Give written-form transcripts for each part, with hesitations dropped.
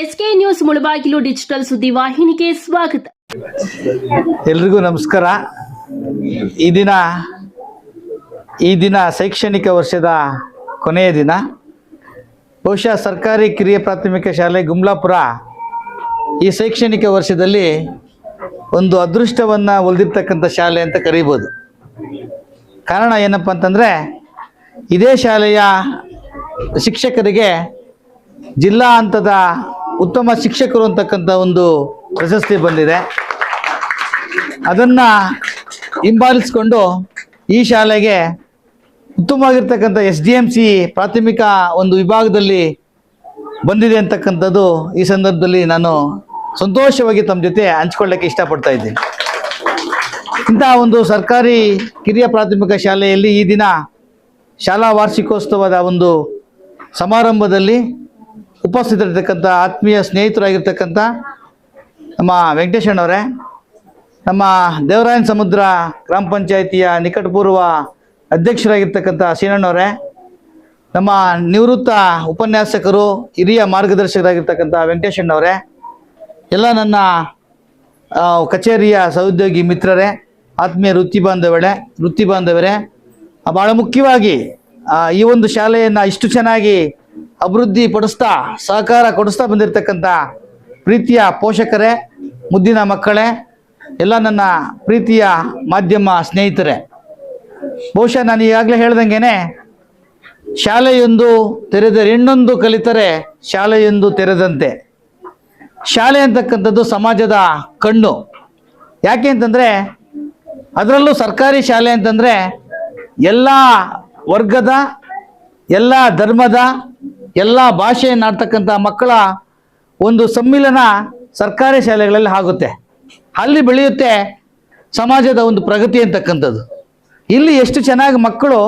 SK news Mulbagal digital ಸುದ್ದಿವಾಹಿನಿಗೆ ಸ್ವಾಗತ. ಎಲ್ರಿಗೂ ನಮಸ್ಕಾರ. ಈ ದಿನ ಶೈಕ್ಷಣಿಕ ವರ್ಷದ ಕೊನೆಯ ದಿನ. ಬಹುಶಃ ಸರ್ಕಾರಿ ಕಿರಿಯ ಪ್ರಾಥಮಿಕ ಶಾಲೆ ಗುಮ್ಲಾಪುರ ಈ ಶೈಕ್ಷಣಿಕ ವರ್ಷದಲ್ಲಿ ಒಂದು ಅದೃಷ್ಟವನ್ನು ಹೊಂದಿರತಕ್ಕಂಥ ಶಾಲೆ ಅಂತ ಕರೀಬೋದು. ಕಾರಣ ಏನಪ್ಪ ಅಂತಂದರೆ, ಇದೇ ಶಾಲೆಯ ಶಿಕ್ಷಕರಿಗೆ ಜಿಲ್ಲಾ ಹಂತದ ಉತ್ತಮ ಶಿಕ್ಷಕರು ಅಂತಕ್ಕಂಥ ಒಂದು ಪ್ರಶಸ್ತಿ ಬಂದಿದೆ. ಅದನ್ನು ಹಿಂಬಾಲಿಸಿಕೊಂಡು ಈ ಶಾಲೆಗೆ ಉತ್ತಮವಾಗಿರ್ತಕ್ಕಂಥ SDMC ಪ್ರಾಥಮಿಕ ಒಂದು ವಿಭಾಗದಲ್ಲಿ ಬಂದಿದೆ ಅಂತಕ್ಕಂಥದ್ದು ಈ ಸಂದರ್ಭದಲ್ಲಿ ನಾನು ಸಂತೋಷವಾಗಿ ತಮ್ಮ ಜೊತೆ ಹಂಚ್ಕೊಳ್ಳೋಕ್ಕೆ ಇಷ್ಟಪಡ್ತಾ ಇದ್ದೀನಿ. ಇಂತಹ ಒಂದು ಸರ್ಕಾರಿ ಕಿರಿಯ ಪ್ರಾಥಮಿಕ ಶಾಲೆಯಲ್ಲಿ ಈ ದಿನ ಶಾಲಾ ವಾರ್ಷಿಕೋತ್ಸವದ ಒಂದು ಸಮಾರಂಭದಲ್ಲಿ ಉಪಸ್ಥಿತರಿರ್ತಕ್ಕಂಥ ಆತ್ಮೀಯ ಸ್ನೇಹಿತರಾಗಿರ್ತಕ್ಕಂಥ ನಮ್ಮ ವೆಂಕಟೇಶಣ್ಣವರೇ, ನಮ್ಮ ದೇವರಾಯನ ಸಮುದ್ರ ಗ್ರಾಮ ಪಂಚಾಯಿತಿಯ ನಿಕಟಪೂರ್ವ ಅಧ್ಯಕ್ಷರಾಗಿರ್ತಕ್ಕಂಥ ಸೀನಣ್ಣವರೇ, ನಮ್ಮ ನಿವೃತ್ತ ಉಪನ್ಯಾಸಕರು ಹಿರಿಯ ಮಾರ್ಗದರ್ಶಕರಾಗಿರ್ತಕ್ಕಂಥ ವೆಂಕಟೇಶಣ್ಣವರೇ, ಎಲ್ಲ ನನ್ನ ಕಚೇರಿಯ ಸಹೋದ್ಯೋಗಿ ಮಿತ್ರರೇ, ಆತ್ಮೀಯ ವೃತ್ತಿ ಬಾಂಧವರೇ, ಭಾಳ ಮುಖ್ಯವಾಗಿ ಈ ಒಂದು ಶಾಲೆಯನ್ನು ಇಷ್ಟು ಚೆನ್ನಾಗಿ ಅಭಿವೃದ್ಧಿ ಪಡಿಸ್ತಾ ಸಹಕಾರ ಕೊಡಿಸ್ತಾ ಬಂದಿರತಕ್ಕಂಥ ಪ್ರೀತಿಯ ಪೋಷಕರೇ, ಮುದ್ದಿನ ಮಕ್ಕಳೇ, ಎಲ್ಲ ನನ್ನ ಪ್ರೀತಿಯ ಮಾಧ್ಯಮ ಸ್ನೇಹಿತರೆ, ಬಹುಶಃ ನಾನು ಈಗಾಗಲೇ ಹೇಳ್ದಂಗೆ ಶಾಲೆಯೊಂದು ತೆರೆದರೆ ಹೆಣ್ಣೊಂದು ಕಲಿತರೆ ಶಾಲೆಯೊಂದು ತೆರೆದಂತೆ. ಶಾಲೆ ಅಂತಕ್ಕಂಥದ್ದು ಸಮಾಜದ ಕಣ್ಣು. ಯಾಕೆ ಅಂತಂದರೆ, ಅದರಲ್ಲೂ ಸರ್ಕಾರಿ ಶಾಲೆ ಅಂತಂದರೆ ಎಲ್ಲ ವರ್ಗದ, ಎಲ್ಲ ಧರ್ಮದ, ಎಲ್ಲ ಭಾಷೆಯನ್ನಾಡ್ತಕ್ಕಂಥ ಮಕ್ಕಳ ಒಂದು ಸಮ್ಮಿಲನ ಸರ್ಕಾರಿ ಶಾಲೆಗಳಲ್ಲಿ ಆಗುತ್ತೆ. ಅಲ್ಲಿ ಬೆಳೆಯುತ್ತೆ ಸಮಾಜದ ಒಂದು ಪ್ರಗತಿ ಅಂತಕ್ಕಂಥದ್ದು. ಇಲ್ಲಿ ಎಷ್ಟು ಚೆನ್ನಾಗಿ ಮಕ್ಕಳು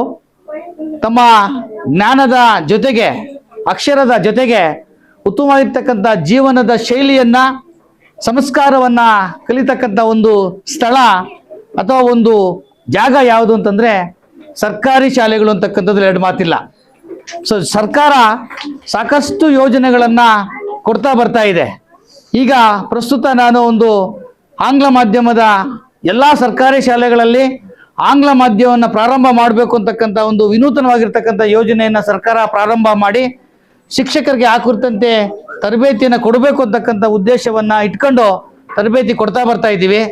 ತಮ್ಮ ಜ್ಞಾನದ ಜೊತೆಗೆ, ಅಕ್ಷರದ ಜೊತೆಗೆ ಉತ್ತಮವಾಗಿರ್ತಕ್ಕಂಥ ಜೀವನದ ಶೈಲಿಯನ್ನು, ಸಂಸ್ಕಾರವನ್ನು ಕಲಿತಕ್ಕಂಥ ಒಂದು ಸ್ಥಳ ಅಥವಾ ಒಂದು ಜಾಗ ಯಾವುದು ಅಂತಂದರೆ ಸರ್ಕಾರಿ ಶಾಲೆಗಳು ಅಂತಕ್ಕಂಥದ್ದು ಎರಡು ಮಾತಿಲ್ಲ. ಸೊ ಸರ್ಕಾರ ಸಾಕಷ್ಟು ಯೋಜನೆಗಳನ್ನು ಕೊಡ್ತಾ ಬರ್ತಾ ಇದೆ. ಈಗ ಪ್ರಸ್ತುತ ನಾನು ಒಂದು ಆಂಗ್ಲ ಮಾಧ್ಯಮದ ಎಲ್ಲ ಸರ್ಕಾರಿ ಶಾಲೆಗಳಲ್ಲಿ ಆಂಗ್ಲ ಮಾಧ್ಯಮವನ್ನು ಪ್ರಾರಂಭ ಮಾಡಬೇಕು ಅಂತಕ್ಕಂಥ ಒಂದು ವಿನೂತನವಾಗಿರ್ತಕ್ಕಂಥ ಯೋಜನೆಯನ್ನು ಸರ್ಕಾರ ಪ್ರಾರಂಭ ಮಾಡಿ ಶಿಕ್ಷಕರಿಗೆ ಆ ಕುರಿತಂತೆ ತರಬೇತಿಯನ್ನು ಕೊಡಬೇಕು ಅಂತಕ್ಕಂಥ ಉದ್ದೇಶವನ್ನು ಇಟ್ಕೊಂಡು ತರಬೇತಿ ಕೊಡ್ತಾ ಬರ್ತಾ ಇದ್ದೀವಿ.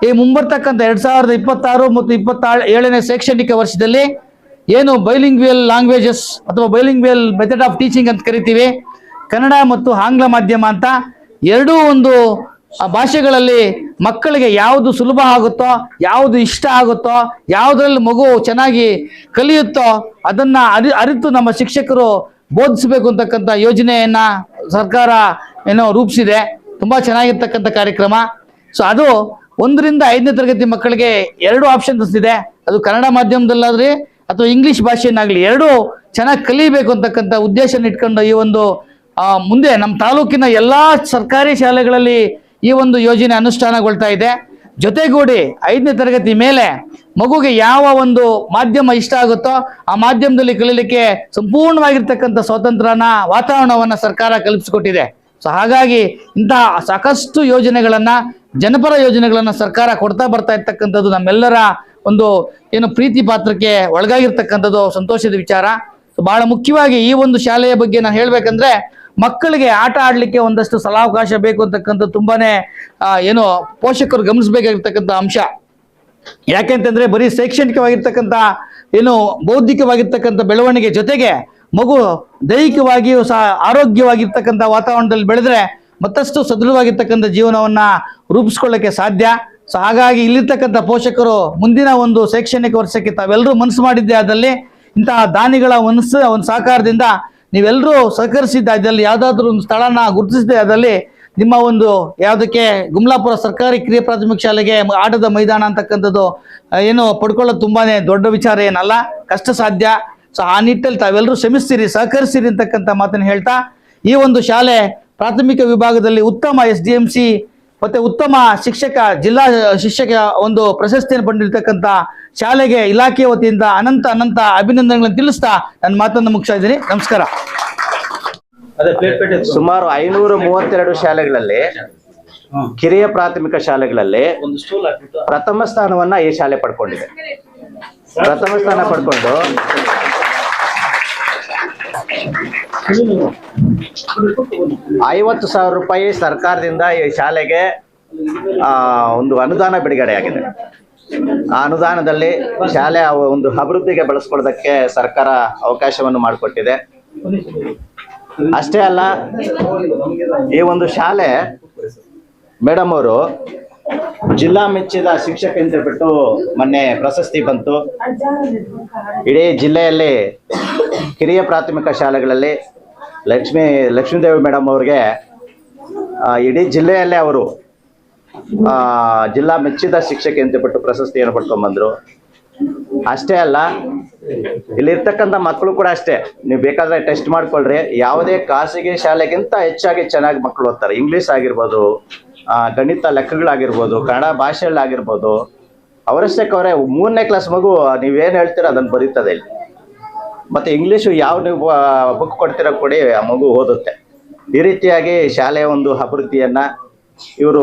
ಈ ಮುಂಬರ್ತಕ್ಕಂಥ 2026 ಮತ್ತು 27ನೇ ಶೈಕ್ಷಣಿಕ ವರ್ಷದಲ್ಲಿ ಏನು ಬೈಲಿಂಗ್ವಿಯಲ್ ಲ್ಯಾಂಗ್ವೇಜಸ್ ಅಥವಾ ಬೈಲಿಂಗ್ವಿಯಲ್ ಮೆಥಡ್ ಆಫ್ ಟೀಚಿಂಗ್ ಅಂತ ಕರಿತೀವಿ, ಕನ್ನಡ ಮತ್ತು ಆಂಗ್ಲ ಮಾಧ್ಯಮ ಅಂತ ಎರಡೂ ಒಂದು ಭಾಷೆಗಳಲ್ಲಿ ಮಕ್ಕಳಿಗೆ ಯಾವುದು ಸುಲಭ ಆಗುತ್ತೋ, ಯಾವುದು ಇಷ್ಟ ಆಗುತ್ತೋ, ಯಾವುದರಲ್ಲಿ ಮಗು ಚೆನ್ನಾಗಿ ಕಲಿಯುತ್ತೋ ಅದನ್ನು ಅರಿತು ನಮ್ಮ ಶಿಕ್ಷಕರು ಬೋಧಿಸಬೇಕು ಅಂತಕ್ಕಂಥ ಯೋಜನೆಯನ್ನು ಸರ್ಕಾರ ರೂಪಿಸಿದೆ. ತುಂಬ ಚೆನ್ನಾಗಿರ್ತಕ್ಕಂಥ ಕಾರ್ಯಕ್ರಮ. ಸೊ ಅದು 1ರಿಂದ 5ನೇ ತರಗತಿ ಮಕ್ಕಳಿಗೆ 2 ಆಪ್ಷನ್ಸ್ ಇದೆ. ಅದು ಕನ್ನಡ ಮಾಧ್ಯಮದಲ್ಲಾದ್ರೆ ಅಥವಾ ಇಂಗ್ಲೀಷ್ ಭಾಷೆಯನ್ನಾಗಲಿ ಎರಡೂ ಚೆನ್ನಾಗಿ ಕಲಿಬೇಕು ಅಂತಕ್ಕಂಥ ಉದ್ದೇಶನ ಇಟ್ಕೊಂಡು ಈ ಒಂದು ಮುಂದೆ ನಮ್ಮ ತಾಲೂಕಿನ ಎಲ್ಲ ಸರ್ಕಾರಿ ಶಾಲೆಗಳಲ್ಲಿ ಈ ಒಂದು ಯೋಜನೆ ಅನುಷ್ಠಾನಗೊಳ್ತಾ ಇದೆ. ಜೊತೆಗೂಡಿ 5ನೇ ತರಗತಿ ಮೇಲೆ ಮಗುಗೆ ಯಾವ ಒಂದು ಮಾಧ್ಯಮ ಇಷ್ಟ ಆಗುತ್ತೋ ಆ ಮಾಧ್ಯಮದಲ್ಲಿ ಕಲೀಲಿಕ್ಕೆ ಸಂಪೂರ್ಣವಾಗಿರ್ತಕ್ಕಂಥ ಸ್ವಾತಂತ್ರ್ಯನ ವಾತಾವರಣವನ್ನು ಸರ್ಕಾರ ಕಲ್ಪಿಸಿಕೊಟ್ಟಿದೆ. ಸೊ ಹಾಗಾಗಿ ಇಂತಹ ಸಾಕಷ್ಟು ಯೋಜನೆಗಳನ್ನು, ಜನಪರ ಯೋಜನೆಗಳನ್ನು ಸರ್ಕಾರ ಕೊಡ್ತಾ ಬರ್ತಾ ಇರ್ತಕ್ಕಂಥದ್ದು ನಮ್ಮೆಲ್ಲರ ಒಂದು ಪ್ರೀತಿ ಪಾತ್ರಕ್ಕೆ ಒಳಗಾಗಿರ್ತಕ್ಕಂಥದ್ದು ಸಂತೋಷದ ವಿಚಾರ. ಸೊ ಭಾಳ ಮುಖ್ಯವಾಗಿ ಈ ಒಂದು ಶಾಲೆಯ ಬಗ್ಗೆ ನಾನು ಹೇಳಬೇಕಂದ್ರೆ, ಮಕ್ಕಳಿಗೆ ಆಟ ಆಡಲಿಕ್ಕೆ ಒಂದಷ್ಟು ಸ್ಥಳಾವಕಾಶ ಬೇಕು ಅಂತಕ್ಕಂಥ ತುಂಬಾನೇ ಪೋಷಕರು ಗಮನಿಸಬೇಕಾಗಿರ್ತಕ್ಕಂಥ ಅಂಶ. ಯಾಕೆಂತಂದ್ರೆ ಬರೀ ಶೈಕ್ಷಣಿಕವಾಗಿರ್ತಕ್ಕಂಥ ಬೌದ್ಧಿಕವಾಗಿರ್ತಕ್ಕಂಥ ಬೆಳವಣಿಗೆ ಜೊತೆಗೆ ಮಗು ದೈಹಿಕವಾಗಿಯೂ ಸಹ ಆರೋಗ್ಯವಾಗಿರ್ತಕ್ಕಂಥ ವಾತಾವರಣದಲ್ಲಿ ಬೆಳೆದ್ರೆ ಮತ್ತಷ್ಟು ಸದೃಢವಾಗಿರ್ತಕ್ಕಂಥ ಜೀವನವನ್ನು ರೂಪಿಸ್ಕೊಳ್ಳೋಕ್ಕೆ ಸಾಧ್ಯ. ಸೊ ಹಾಗಾಗಿ ಇಲ್ಲಿರ್ತಕ್ಕಂಥ ಪೋಷಕರು ಮುಂದಿನ ಒಂದು ಶೈಕ್ಷಣಿಕ ವರ್ಷಕ್ಕೆ ತಾವೆಲ್ಲರೂ ಮನಸ್ಸು ಮಾಡಿದ್ದೆ ಆದಲ್ಲಿ ಇಂತಹ ದಾನಿಗಳ ಒಂದು ಸಹಕಾರದಿಂದ ನೀವೆಲ್ಲರೂ ಸಹಕರಿಸಿದ್ದ ಇದರಲ್ಲಿ ಯಾವುದಾದ್ರೂ ಒಂದು ಸ್ಥಳನ ಗುರುತಿಸಿದೆ ಆದಲ್ಲಿ ನಿಮ್ಮ ಒಂದು ಯಾವುದಕ್ಕೆ ಗುಮ್ಲಾಪುರ ಸರ್ಕಾರಿ ಕಿರಿಯ ಪ್ರಾಥಮಿಕ ಶಾಲೆಗೆ ಆಟದ ಮೈದಾನ ಅಂತಕ್ಕಂಥದ್ದು ಪಡ್ಕೊಳ್ಳೋದು ತುಂಬಾನೇ ದೊಡ್ಡ ವಿಚಾರ ಏನಲ್ಲ, ಕಷ್ಟ ಸಾಧ್ಯ. ಸೊ ಆ ನಿಟ್ಟಲ್ಲಿ ತಾವೆಲ್ಲರೂ ಶ್ರಮಿಸ್ತೀರಿ, ಸಹಕರಿಸ್ತೀರಿ ಅಂತಕ್ಕಂಥ ಮಾತನ್ನು ಹೇಳ್ತಾ, ಈ ಒಂದು ಶಾಲೆ ಪ್ರಾಥಮಿಕ ವಿಭಾಗದಲ್ಲಿ ಉತ್ತಮ SDMC ಮತ್ತೆ ಉತ್ತಮ ಜಿಲ್ಲಾ ಶಿಕ್ಷಕ ಒಂದು ಪ್ರಶಸ್ತಿಯನ್ನು ಪಡೆದಿರ್ತಕ್ಕಂಥ ಶಾಲೆಗೆ ಇಲಾಖೆಯ ವತಿಯಿಂದ ಅನಂತ ಅಭಿನಂದನೆಗಳನ್ನು ತಿಳಿಸ್ತಾ ನನ್ನ ಮಾತನ್ನು ಮುಗಿಸ್ತಾ ಇದ್ದೀನಿ. ನಮಸ್ಕಾರ. ಸುಮಾರು 532 ಶಾಲೆಗಳಲ್ಲಿ, ಕಿರಿಯ ಪ್ರಾಥಮಿಕ ಶಾಲೆಗಳಲ್ಲಿ ಪ್ರಥಮ ಸ್ಥಾನವನ್ನ ಈ ಶಾಲೆ ಪಡ್ಕೊಂಡಿದೆ. ಪ್ರಥಮ ಸ್ಥಾನ ಪಡ್ಕೊಂಡು ₹50,000 ಸರ್ಕಾರದಿಂದ ಈ ಶಾಲೆಗೆ ಒಂದು ಅನುದಾನ ಬಿಡುಗಡೆ ಆಗಿದೆ. ಆ ಅನುದಾನದಲ್ಲಿ ಶಾಲೆ ಒಂದು ಅಭಿವೃದ್ಧಿಗೆ ಬಳಸ್ಕೊಳ್ಳೋದಕ್ಕೆ ಸರ್ಕಾರ ಅವಕಾಶವನ್ನು ಮಾಡಿಕೊಟ್ಟಿದೆ. ಅಷ್ಟೇ ಅಲ್ಲ, ಈ ಒಂದು ಶಾಲೆ ಮೇಡಮ್ ಅವರು ಜಿಲ್ಲಾ ಮೆಚ್ಚಿದ ಶಿಕ್ಷಕ ಅಂತ ಬಿಟ್ಟು ಮೊನ್ನೆ ಪ್ರಶಸ್ತಿ ಬಂತು. ಇಡೀ ಜಿಲ್ಲೆಯಲ್ಲಿ ಕಿರಿಯ ಪ್ರಾಥಮಿಕ ಶಾಲೆಗಳಲ್ಲಿ ಲಕ್ಷ್ಮೀದೇವಿ ಮೇಡಮ್ ಅವ್ರಿಗೆ ಇಡೀ ಜಿಲ್ಲೆಯಲ್ಲೇ ಅವರು ಜಿಲ್ಲಾ ಮೆಚ್ಚಿದ ಶಿಕ್ಷಕಿ ಅಂತ ಬಿಟ್ಟು ಪ್ರಶಸ್ತಿಯನ್ನು ಪಡ್ಕೊಂಡ್ಬಂದ್ರು. ಅಷ್ಟೇ ಅಲ್ಲ, ಇಲ್ಲಿರ್ತಕ್ಕಂಥ ಮಕ್ಕಳು ಕೂಡ ಅಷ್ಟೇ. ನೀವು ಬೇಕಾದ್ರೆ ಟೆಸ್ಟ್ ಮಾಡ್ಕೊಳ್ರಿ, ಯಾವುದೇ ಖಾಸಗಿ ಶಾಲೆಗಿಂತ ಹೆಚ್ಚಾಗಿ ಚೆನ್ನಾಗಿ ಮಕ್ಕಳು ಓದ್ತಾರೆ. ಇಂಗ್ಲೀಷ್ ಆಗಿರ್ಬೋದು, ಗಣಿತ ಲೆಕ್ಕಗಳಾಗಿರ್ಬೋದು, ಕನ್ನಡ ಭಾಷೆಗಳಾಗಿರ್ಬೋದು, ಅವರಷ್ಟಕ್ಕೆ ಅವರೇ 3ನೇ ಕ್ಲಾಸ್ ಮಗು ನೀವೇನು ಹೇಳ್ತೀರೋ ಅದನ್ನು ಬರೀತದೆ ಇಲ್ಲಿ. ಮತ್ತು ಇಂಗ್ಲೀಷು ಯಾವ ನೀವು ಬುಕ್ ಕೊಡ್ತೀರೋ ಕೊಡಿ, ಆ ಮಗು ಓದುತ್ತೆ. ಈ ರೀತಿಯಾಗಿ ಶಾಲೆಯ ಒಂದು ಅಭಿವೃದ್ಧಿಯನ್ನು ಇವರು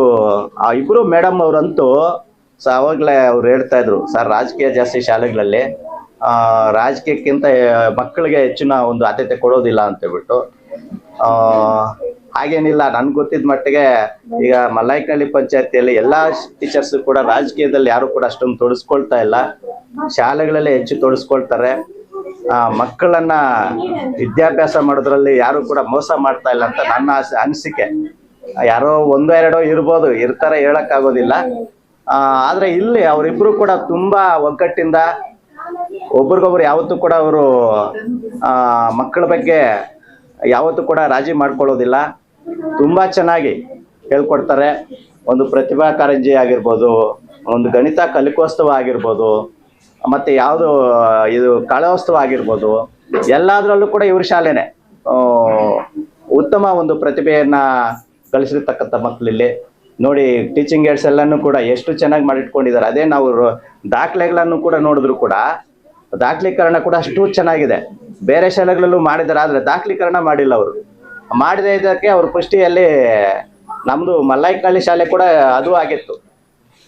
ಇಬ್ಬರು ಮೇಡಮ್ ಅವರಂತೂ ಅವಾಗಲೇ ಅವ್ರು ಹೇಳ್ತಾ ಇದ್ರು, ಸರ್ ರಾಜಕೀಯ ಜಾಸ್ತಿ ಶಾಲೆಗಳಲ್ಲಿ, ರಾಜಕೀಯಕ್ಕಿಂತ ಮಕ್ಕಳಿಗೆ ಹೆಚ್ಚಿನ ಒಂದು ಆದ್ಯತೆ ಕೊಡೋದಿಲ್ಲ ಅಂತೇಳ್ಬಿಟ್ಟು. ಹಾಗೇನಿಲ್ಲ, ನನ್ಗೆ ಗೊತ್ತಿದ್ದ ಮಟ್ಟಿಗೆ ಈಗ ಮಲ್ಲಾಯ್ಕನಹಳ್ಳಿ ಪಂಚಾಯತಿಯಲ್ಲಿ ಎಲ್ಲ ಟೀಚರ್ಸ್ ಕೂಡ ರಾಜಕೀಯದಲ್ಲಿ ಯಾರು ಕೂಡ ಅಷ್ಟೊಂದು ತೊಡಸ್ಕೊಳ್ತಾ ಇಲ್ಲ. ಶಾಲೆಗಳಲ್ಲಿ ಹೆಚ್ಚು ತೊಡಸ್ಕೊಳ್ತಾರೆ. ಮಕ್ಕಳನ್ನ ವಿದ್ಯಾಭ್ಯಾಸ ಮಾಡೋದ್ರಲ್ಲಿ ಯಾರು ಕೂಡ ಮೋಸ ಮಾಡ್ತಾ ಇಲ್ಲ ಅಂತ ನನ್ನ ಅನಿಸಿಕೆ. ಯಾರೋ 1-2 ಇರ್ಬೋದು, ಇರ್ತಾರೆ, ಹೇಳಕ್ಕಾಗೋದಿಲ್ಲ. ಆದ್ರೆ ಇಲ್ಲಿ ಅವರಿಬ್ರು ಕೂಡ ತುಂಬಾ ಒಗ್ಗಟ್ಟಿಂದ ಒಬ್ರಿಗೊಬ್ರು ಯಾವತ್ತೂ ಕೂಡ ಅವರು ಮಕ್ಕಳ ಬಗ್ಗೆ ಯಾವತ್ತೂ ಕೂಡ ರಾಜಿ ಮಾಡ್ಕೊಳ್ಳೋದಿಲ್ಲ. ತುಂಬಾ ಚೆನ್ನಾಗಿ ಹೇಳ್ಕೊಡ್ತಾರೆ. ಒಂದು ಪ್ರತಿಭಾ ಕಾರಂಜಿ ಆಗಿರ್ಬೋದು, ಒಂದು ಗಣಿತ ಕಲಿಕೋತ್ಸವ ಆಗಿರ್ಬೋದು, ಮತ್ತೆ ಯಾವುದು ಇದು ಕಳೋತ್ಸವ ಆಗಿರ್ಬೋದು, ಎಲ್ಲದರಲ್ಲೂ ಕೂಡ ಇವ್ರ ಶಾಲೆನೆ ಉತ್ತಮ ಒಂದು ಪ್ರತಿಭೆಯನ್ನ ಕಲಿಸಿರ್ತಕ್ಕಂಥ ಮಕ್ಕಳಿಲ್ಲಿ ನೋಡಿ. ಟೀಚಿಂಗ್ ಏಡ್ಸ್ ಎಲ್ಲನೂ ಕೂಡ ಎಷ್ಟು ಚೆನ್ನಾಗಿ ಮಾಡಿಟ್ಕೊಂಡಿದ್ದಾರೆ. ಅದೇ ನಾವು ದಾಖಲೆಗಳನ್ನು ಕೂಡ ನೋಡಿದ್ರು ಕೂಡ ದಾಖಲೀಕರಣ ಕೂಡ ಅಷ್ಟು ಚೆನ್ನಾಗಿದೆ. ಬೇರೆ ಶಾಲೆಗಳಲ್ಲೂ ಮಾಡಿದ್ದಾರೆ, ಆದರೆ ದಾಖಲೀಕರಣ ಮಾಡಿಲ್ಲ. ಅವರು ಮಾಡಿದ ಇದಕ್ಕೆ ಅವ್ರ ಪುಷ್ಟಿಯಲ್ಲಿ ನಮ್ಮದು ಮಲ್ಲಾಯ್ಕನಹಳ್ಳಿ ಶಾಲೆ ಕೂಡ ಅದು ಆಗಿತ್ತು,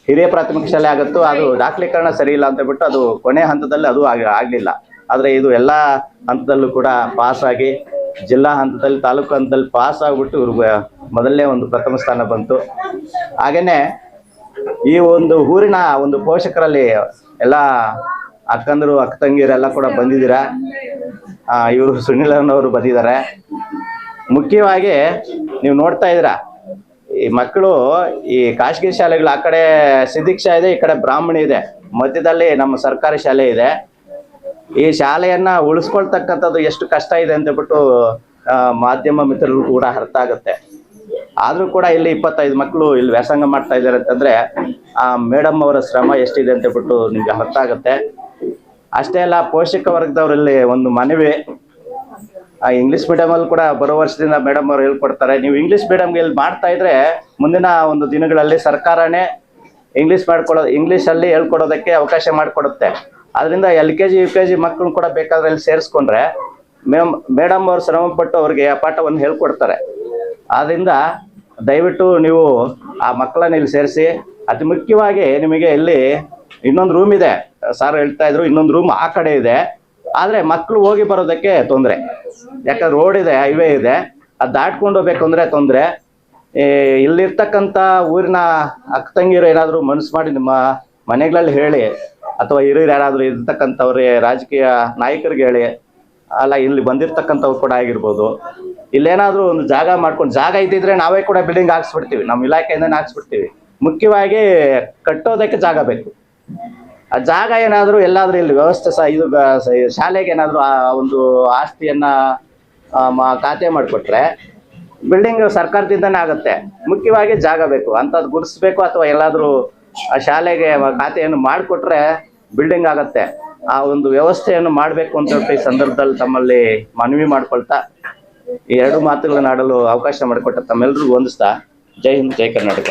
ಹಿರಿಯ ಪ್ರಾಥಮಿಕ ಶಾಲೆ ಆಗಿತ್ತು. ಅದು ದಾಖಲೀಕರಣ ಸರಿ ಇಲ್ಲ ಅಂತ ಬಿಟ್ಟು ಅದು ಕೊನೆ ಹಂತದಲ್ಲಿ ಅದು ಆಗಲಿಲ್ಲ. ಆದರೆ ಇದು ಎಲ್ಲ ಹಂತದಲ್ಲೂ ಕೂಡ ಪಾಸಾಗಿ ಜಿಲ್ಲಾ ಹಂತದಲ್ಲಿ, ತಾಲೂಕು ಹಂತದಲ್ಲಿ ಪಾಸ್ ಆಗಿಬಿಟ್ಟು ಇವ್ರಿಗೆ ಮೊದಲನೇ ಒಂದು ಪ್ರಥಮ ಸ್ಥಾನ ಬಂತು. ಹಾಗೇನೆ ಈ ಒಂದು ಊರಿನ ಒಂದು ಪೋಷಕರಲ್ಲಿ ಎಲ್ಲ ಅಕ್ಕಂದರು ಅಕ್ಕ ತಂಗಿಯರೆಲ್ಲ ಕೂಡ ಬಂದಿದ್ದೀರಾ. ಇವರು ಸುನಿಲನವರು ಬಂದಿದ್ದಾರೆ. ಮುಖ್ಯವಾಗಿ ನೀವು ನೋಡ್ತಾ ಇದ್ದೀರಾ, ಈ ಮಕ್ಕಳು ಈ ಖಾಸಗಿ ಶಾಲೆಗಳು ಆ ಕಡೆ ಸಿದ್ದಿಕ್ಷಾ ಇದೆ, ಈ ಕಡೆ ಬ್ರಾಹ್ಮಣಿ ಇದೆ, ಮಧ್ಯದಲ್ಲಿ ನಮ್ಮ ಸರ್ಕಾರಿ ಶಾಲೆ ಇದೆ. ಈ ಶಾಲೆಯನ್ನ ಉಳಿಸ್ಕೊಳ್ತಕ್ಕಂಥದ್ದು ಎಷ್ಟು ಕಷ್ಟ ಇದೆ ಅಂತ ಬಿಟ್ಟು ಮಾಧ್ಯಮ ಮಿತ್ರರು ಕೂಡ ಅರ್ಥ ಆಗುತ್ತೆ. ಆದ್ರೂ ಕೂಡ ಇಲ್ಲಿ 25 ಮಕ್ಕಳು ಇಲ್ಲಿ ವ್ಯಾಸಂಗ ಮಾಡ್ತಾ ಇದ್ದಾರೆ ಅಂತಂದ್ರೆ ಆ ಮೇಡಮ್ ಅವರ ಶ್ರಮ ಎಷ್ಟಿದೆ ಅಂತ ಬಿಟ್ಟು ನಿಮ್ಗೆ ಅರ್ಥ ಆಗುತ್ತೆ. ಅಷ್ಟೇ ಅಲ್ಲ, ಪೋಷಕ ವರ್ಗದವರಲ್ಲಿ ಒಂದು ಮನವಿ, ಇಂಗ್ಲಿಷ್ ಮೀಡಿಯಮಲ್ಲಿ ಕೂಡ ಬರೋ ವರ್ಷದಿಂದ ಮೇಡಮ್ ಅವರು ಹೇಳ್ಕೊಡ್ತಾರೆ. ನೀವು ಇಂಗ್ಲಿಷ್ ಮೀಡಿಯಂಗೆ ಇಲ್ಲಿ ಮಾಡ್ತಾ ಇದ್ರೆ ಮುಂದಿನ ಒಂದು ದಿನಗಳಲ್ಲಿ ಸರ್ಕಾರನೇ ಇಂಗ್ಲೀಷಲ್ಲಿ ಹೇಳ್ಕೊಡೋದಕ್ಕೆ ಅವಕಾಶ ಮಾಡಿಕೊಡುತ್ತೆ. ಅದರಿಂದ LKG UKG ಮಕ್ಕಳು ಕೂಡ ಬೇಕಾದ್ರೆ ಇಲ್ಲಿ ಸೇರಿಸ್ಕೊಂಡ್ರೆ ಮೇಡಮ್ ಅವ್ರು ಶ್ರಮಪಟ್ಟು ಅವ್ರಿಗೆ ಆ ಪಾಠವನ್ನು ಹೇಳ್ಕೊಡ್ತಾರೆ. ಆದ್ದರಿಂದ ದಯವಿಟ್ಟು ನೀವು ಆ ಮಕ್ಕಳನ್ನ ಇಲ್ಲಿ ಸೇರಿಸಿ. ಅತಿ ಮುಖ್ಯವಾಗಿ ನಿಮಗೆ ಇಲ್ಲಿ ಇನ್ನೊಂದು ರೂಮ್ ಇದೆ, ಸರ್ ಹೇಳ್ತಾ ಇದ್ರು, ಇನ್ನೊಂದು ರೂಮ್ ಆ ಕಡೆ ಇದೆ. ಆದರೆ ಮಕ್ಕಳು ಹೋಗಿ ಬರೋದಕ್ಕೆ ತೊಂದರೆ, ಯಾಕಂದ್ರೆ ರೋಡ್ ಇದೆ, ಹೈವೇ ಇದೆ, ಅದು ದಾಟ್ಕೊಂಡು ಹೋಗ್ಬೇಕು ಅಂದರೆ ತೊಂದರೆ. ಇಲ್ಲಿರ್ತಕ್ಕಂಥ ಊರಿನ ಅಕ್ಕ ತಂಗಿರು ಏನಾದರೂ ಮನಸ್ಸು ಮಾಡಿ ನಿಮ್ಮ ಮನೆಗಳಲ್ಲಿ ಹೇಳಿ, ಅಥವಾ ಹಿರಿಯರು ಯಾರಾದರೂ ಇರ್ತಕ್ಕಂಥವ್ರಿಗೆ ರಾಜಕೀಯ ನಾಯಕರಿಗೆ ಹೇಳಿ, ಅಲ್ಲ ಇಲ್ಲಿ ಬಂದಿರ್ತಕ್ಕಂಥವ್ರು ಕೂಡ ಆಗಿರ್ಬೋದು, ಇಲ್ಲೇನಾದರೂ ಒಂದು ಜಾಗ ಮಾಡ್ಕೊಂಡು, ಜಾಗ ಇದ್ದಿದ್ರೆ ನಾವೇ ಕೂಡ ಬಿಲ್ಡಿಂಗ್ ಹಾಕ್ಸ್ಬಿಡ್ತೀವಿ, ನಮ್ಮ ಇಲಾಖೆಯಿಂದನೇ ಹಾಕ್ಸ್ಬಿಡ್ತೀವಿ. ಮುಖ್ಯವಾಗಿ ಕಟ್ಟೋದಕ್ಕೆ ಜಾಗ ಬೇಕು. ಆ ಜಾಗ ಏನಾದರೂ ಎಲ್ಲಾದರೂ ಇಲ್ಲಿ ವ್ಯವಸ್ಥೆ ಇದು ಶಾಲೆಗೆ ಏನಾದರೂ ಆ ಒಂದು ಆಸ್ತಿಯನ್ನು ಖಾತೆ ಮಾಡಿಕೊಟ್ರೆ ಬಿಲ್ಡಿಂಗ್ ಸರ್ಕಾರದಿಂದನೇ ಆಗುತ್ತೆ. ಮುಖ್ಯವಾಗಿ ಜಾಗ ಬೇಕು, ಅಂಥದ್ದು ಗುಡಿಸ್ಬೇಕು, ಅಥವಾ ಎಲ್ಲಾದರೂ ಆ ಶಾಲೆಗೆ ಖಾತೆಯನ್ನು ಮಾಡಿಕೊಟ್ರೆ ಬಿಲ್ಡಿಂಗ್ ಆಗುತ್ತೆ. ಆ ಒಂದು ವ್ಯವಸ್ಥೆಯನ್ನು ಮಾಡಬೇಕು ಅಂತ ಹೇಳಿ ಈ ಸಂದರ್ಭದಲ್ಲಿ ತಮ್ಮಲ್ಲಿ ಮನವಿ ಮಾಡ್ಕೊಳ್ತಾ ಈ 2 ಮಾತುಗಳನ್ನ ಆಡಲು ಅವಕಾಶ ಮಾಡಿಕೊಟ್ಟ ತಮ್ಮೆಲ್ಲರಿಗೂ ವಂದಿಸ್ತಾ, ಜೈ ಹಿಂದ್, ಜೈ ಕರ್ನಾಟಕ.